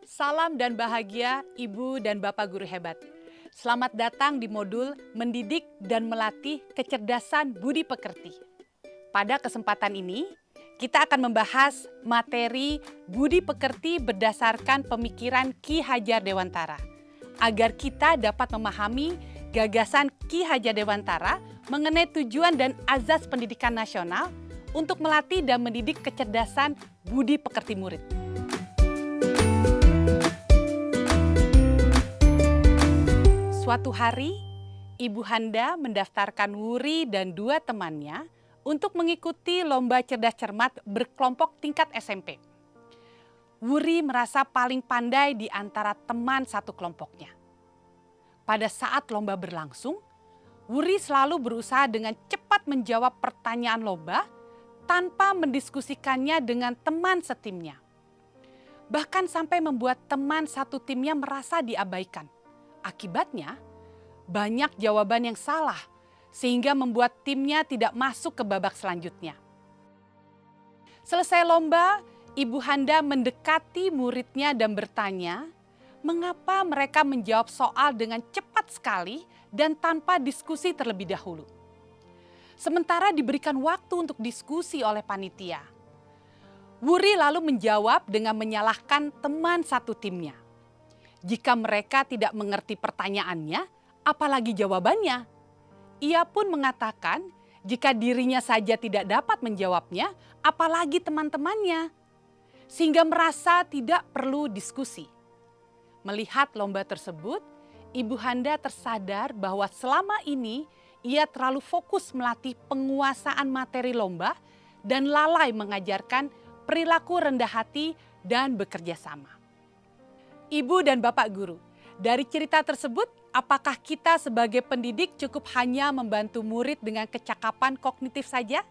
Salam dan bahagia Ibu dan Bapak Guru hebat. Selamat datang di modul Mendidik dan Melatih Kecerdasan Budi Pekerti. Pada kesempatan ini, kita akan membahas materi Budi Pekerti berdasarkan pemikiran Ki Hajar Dewantara, agar kita dapat memahami gagasan Ki Hajar Dewantara mengenai tujuan dan azas pendidikan nasional untuk melatih dan mendidik kecerdasan budi pekerti murid. Suatu hari, Ibu Handa mendaftarkan Wuri dan dua temannya untuk mengikuti lomba cerdas cermat berkelompok tingkat SMP. Wuri merasa paling pandai di antara teman satu kelompoknya. Pada saat lomba berlangsung, Wuri selalu berusaha dengan cepat menjawab pertanyaan lomba tanpa mendiskusikannya dengan teman setimnya. Bahkan sampai membuat teman satu timnya merasa diabaikan. Akibatnya, banyak jawaban yang salah sehingga membuat timnya tidak masuk ke babak selanjutnya. Selesai lomba, Ibu Handa mendekati muridnya dan bertanya, mengapa mereka menjawab soal dengan cepat sekali dan tanpa diskusi terlebih dahulu. Sementara diberikan waktu untuk diskusi oleh panitia. Wuri lalu menjawab dengan menyalahkan teman satu timnya. Jika mereka tidak mengerti pertanyaannya, apalagi jawabannya. Ia pun mengatakan jika dirinya saja tidak dapat menjawabnya, apalagi teman-temannya. Sehingga merasa tidak perlu diskusi. Melihat lomba tersebut, Ibu Handa tersadar bahwa selama ini ia terlalu fokus melatih penguasaan materi lomba dan lalai mengajarkan perilaku rendah hati dan bekerja sama. Ibu dan Bapak Guru, dari cerita tersebut, apakah kita sebagai pendidik cukup hanya membantu murid dengan kecakapan kognitif saja?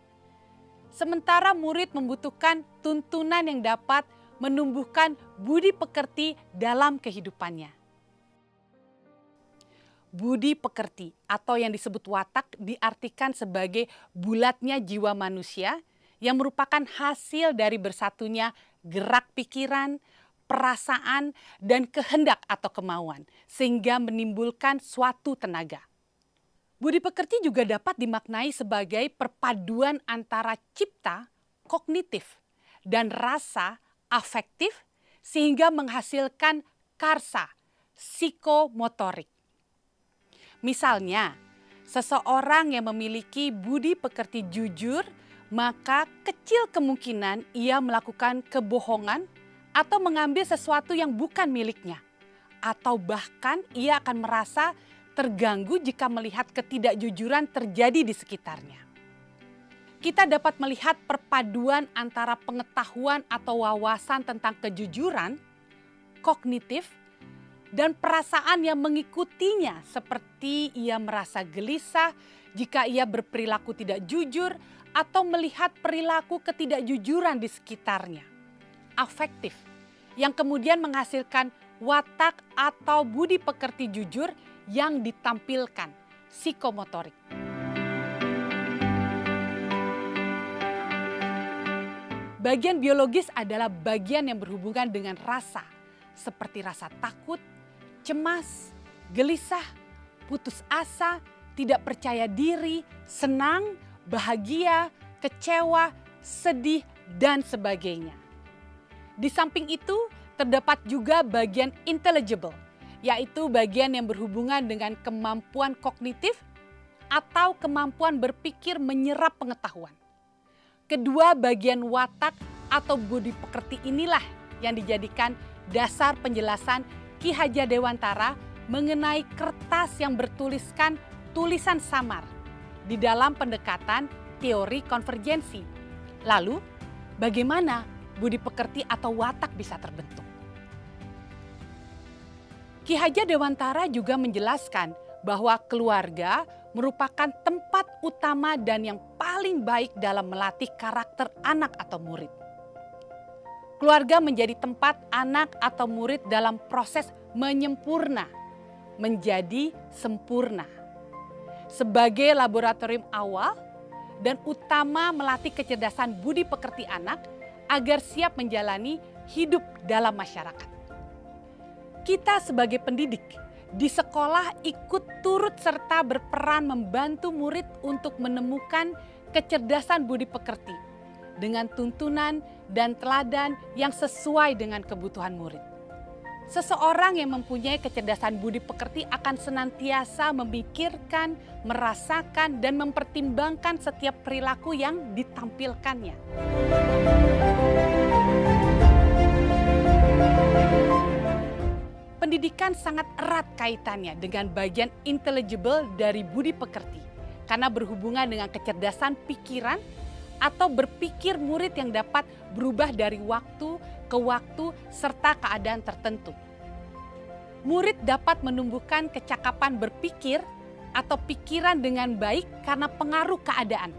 Sementara murid membutuhkan tuntunan yang dapat menumbuhkan budi pekerti dalam kehidupannya. Budi pekerti atau yang disebut watak diartikan sebagai bulatnya jiwa manusia yang merupakan hasil dari bersatunya gerak pikiran, perasaan, dan kehendak atau kemauan, sehingga menimbulkan suatu tenaga. Budi pekerti juga dapat dimaknai sebagai perpaduan antara cipta, kognitif, dan rasa afektif, sehingga menghasilkan karsa, psikomotorik. Misalnya, seseorang yang memiliki budi pekerti jujur, maka kecil kemungkinan ia melakukan kebohongan atau mengambil sesuatu yang bukan miliknya. Atau bahkan ia akan merasa terganggu jika melihat ketidakjujuran terjadi di sekitarnya. Kita dapat melihat perpaduan antara pengetahuan atau wawasan tentang kejujuran, kognitif, dan perasaan yang mengikutinya seperti ia merasa gelisah jika ia berperilaku tidak jujur atau melihat perilaku ketidakjujuran di sekitarnya. Afektif, yang kemudian menghasilkan watak atau budi pekerti jujur yang ditampilkan, psikomotorik. Bagian biologis adalah bagian yang berhubungan dengan rasa, seperti rasa takut, cemas, gelisah, putus asa, tidak percaya diri, senang, bahagia, kecewa, sedih, dan sebagainya. Di samping itu, terdapat juga bagian intelligible, yaitu bagian yang berhubungan dengan kemampuan kognitif atau kemampuan berpikir menyerap pengetahuan. Kedua bagian watak atau budi pekerti inilah yang dijadikan dasar penjelasan Ki Hajar Dewantara mengenai kertas yang bertuliskan tulisan samar di dalam pendekatan teori konvergensi. Lalu, bagaimana budi pekerti atau watak bisa terbentuk? Ki Hajar Dewantara juga menjelaskan bahwa keluarga merupakan tempat utama dan yang paling baik dalam melatih karakter anak atau murid. Keluarga menjadi tempat anak atau murid dalam proses menyempurna, menjadi sempurna. Sebagai laboratorium awal dan utama melatih kecerdasan budi pekerti anak agar siap menjalani hidup dalam masyarakat. Kita sebagai pendidik di sekolah ikut turut serta berperan membantu murid untuk menemukan kecerdasan budi pekerti dengan tuntunan dan teladan yang sesuai dengan kebutuhan murid. Seseorang yang mempunyai kecerdasan budi pekerti akan senantiasa memikirkan, merasakan, dan mempertimbangkan setiap perilaku yang ditampilkannya. Pendidikan sangat erat kaitannya dengan bagian intelligible dari budi pekerti karena berhubungan dengan kecerdasan pikiran atau berpikir murid yang dapat berubah dari waktu ke waktu serta keadaan tertentu. Murid dapat menumbuhkan kecakapan berpikir atau pikiran dengan baik karena pengaruh keadaan.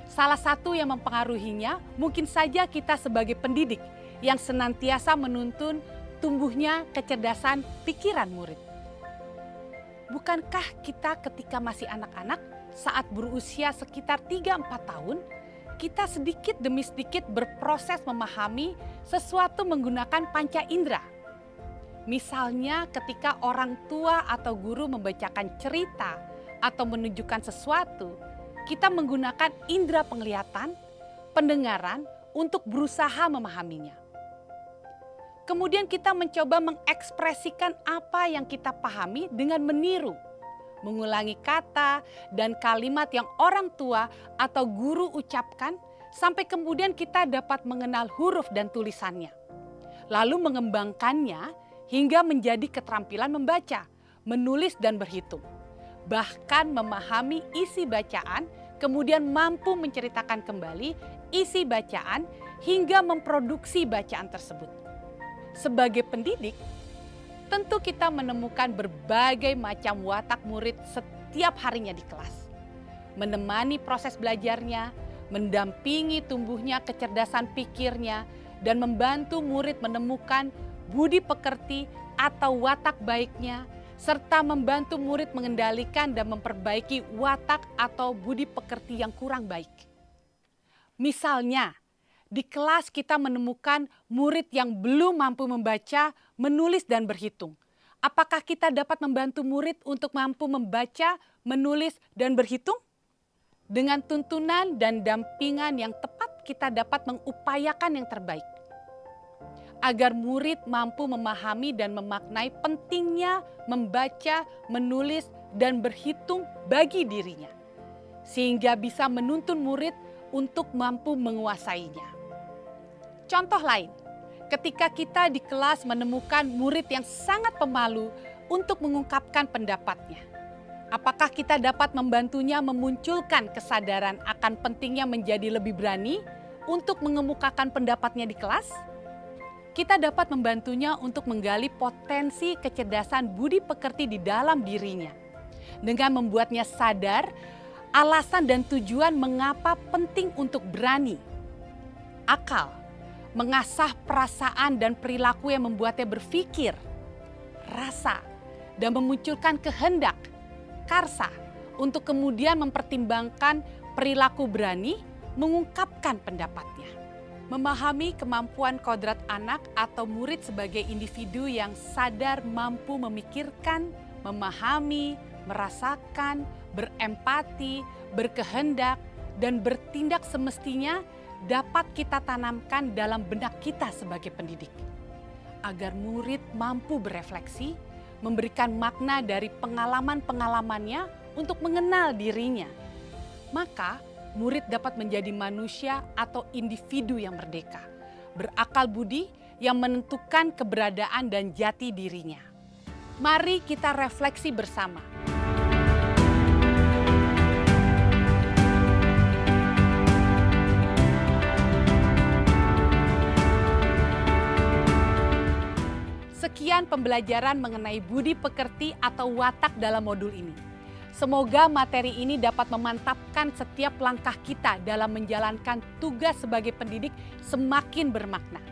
Salah satu yang mempengaruhinya mungkin saja kita sebagai pendidik yang senantiasa menuntun tumbuhnya kecerdasan pikiran murid. Bukankah kita ketika masih anak-anak saat berusia sekitar 3-4 tahun, kita sedikit demi sedikit berproses memahami sesuatu menggunakan panca indera. Misalnya ketika orang tua atau guru membacakan cerita atau menunjukkan sesuatu, kita menggunakan indera penglihatan, pendengaran untuk berusaha memahaminya. Kemudian kita mencoba mengekspresikan apa yang kita pahami dengan meniru, mengulangi kata dan kalimat yang orang tua atau guru ucapkan sampai kemudian kita dapat mengenal huruf dan tulisannya. Lalu mengembangkannya hingga menjadi keterampilan membaca, menulis dan berhitung. Bahkan memahami isi bacaan, kemudian mampu menceritakan kembali isi bacaan hingga memproduksi bacaan tersebut. Sebagai pendidik, tentu kita menemukan berbagai macam watak murid setiap harinya di kelas. Menemani proses belajarnya, mendampingi tumbuhnya kecerdasan pikirnya, dan membantu murid menemukan budi pekerti atau watak baiknya, serta membantu murid mengendalikan dan memperbaiki watak atau budi pekerti yang kurang baik. Misalnya, di kelas kita menemukan murid yang belum mampu membaca, menulis, dan berhitung. Apakah kita dapat membantu murid untuk mampu membaca, menulis, dan berhitung? Dengan tuntunan dan dampingan yang tepat, kita dapat mengupayakan yang terbaik. Agar murid mampu memahami dan memaknai pentingnya membaca, menulis, dan berhitung bagi dirinya. Sehingga bisa menuntun murid untuk mampu menguasainya. Contoh lain, ketika kita di kelas menemukan murid yang sangat pemalu untuk mengungkapkan pendapatnya. Apakah kita dapat membantunya memunculkan kesadaran akan pentingnya menjadi lebih berani untuk mengemukakan pendapatnya di kelas? Kita dapat membantunya untuk menggali potensi kecerdasan budi pekerti di dalam dirinya. Dengan membuatnya sadar alasan dan tujuan mengapa penting untuk berani. Akal, mengasah perasaan dan perilaku yang membuatnya berpikir, rasa, dan memunculkan kehendak, karsa, untuk kemudian mempertimbangkan perilaku berani, mengungkapkan pendapatnya. Memahami kemampuan kodrat anak atau murid sebagai individu yang sadar mampu memikirkan, memahami, merasakan, berempati, berkehendak, dan bertindak semestinya dapat kita tanamkan dalam benak kita sebagai pendidik. Agar murid mampu berefleksi, memberikan makna dari pengalaman-pengalamannya untuk mengenal dirinya. Maka murid dapat menjadi manusia atau individu yang merdeka, berakal budi yang menentukan keberadaan dan jati dirinya. Mari kita refleksi bersama. Sekian pembelajaran mengenai budi pekerti atau watak dalam modul ini. Semoga materi ini dapat memantapkan setiap langkah kita dalam menjalankan tugas sebagai pendidik semakin bermakna.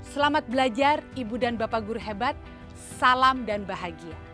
Selamat belajar Ibu dan Bapak guru hebat, salam dan bahagia.